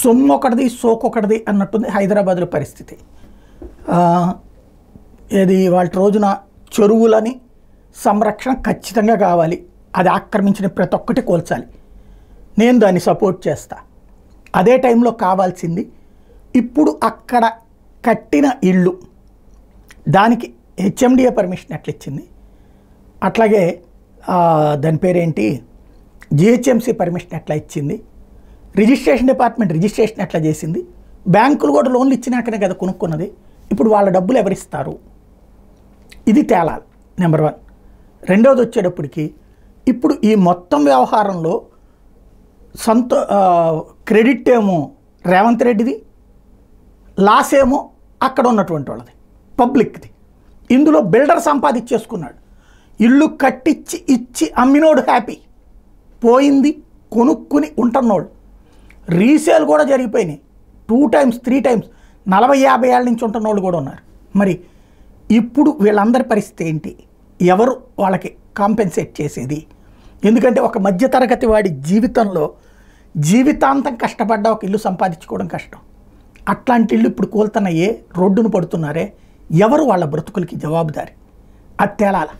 సొమ్ము ఒకటిది సోకొకటిది అన్నట్టుంది హైదరాబాద్లో పరిస్థితి. ఏది వాళ్ళ రోజున చెరువులని సంరక్షణ ఖచ్చితంగా కావాలి, అది ఆక్రమించిన ప్రతి ఒక్కటి కూల్చాలి, నేను దాన్ని సపోర్ట్ చేస్తా. అదే టైంలో కావాల్సింది ఇప్పుడు అక్కడ కట్టిన ఇళ్ళు దానికి హెచ్ఎండిఏ పర్మిషన్ ఎట్లా ఇచ్చింది, అట్లాగే దాని పేరేంటి జిహెచ్ఎంసీ పర్మిషన్ ఎట్లా ఇచ్చింది, రిజిస్ట్రేషన్ డిపార్ట్మెంట్ రిజిస్ట్రేషన్ ఎట్లా చేసింది, బ్యాంకులు కూడా లోన్లు ఇచ్చినాకనే కదా కొనుక్కున్నది, ఇప్పుడు వాళ్ళ డబ్బులు ఎవరిస్తారు, ఇది తేలాలి నెంబర్ 1. రెండోది వచ్చేటప్పటికి ఇప్పుడు ఈ మొత్తం వ్యవహారంలో క్రెడిట్ ఏమో రేవంత్ రెడ్డిది, లాస్ ఏమో అక్కడ ఉన్నటువంటి వాళ్ళది, పబ్లిక్ది. ఇందులో బిల్డర్ సంపాదించేసుకున్నాడు, ఇల్లు కట్టించి ఇచ్చి అమ్మినోడు హ్యాపీ, పోయింది కొనుక్కుని ఉంటున్నోడు. రీసేల్ కూడా జరిగిపోయినాయి 2 times 3 times, 40-50 ఏళ్ళ నుంచి ఉంటున్నోళ్ళు కూడా ఉన్నారు. మరి ఇప్పుడు వీళ్ళందరి పరిస్థితి ఏంటి, ఎవరు వాళ్ళకి కాంపెన్సేట్ చేసేది? ఎందుకంటే ఒక మధ్యతరగతి వాడి జీవితంలో జీవితాంతం కష్టపడ్డా ఒక ఇల్లు సంపాదించుకోవడం కష్టం. అట్లాంటి ఇల్లు ఇప్పుడు కోల్తున్నాయే, రోడ్డును పడుతున్నారే, ఎవరు వాళ్ళ బ్రతుకులకి జవాబుదారి? అది తేలాల.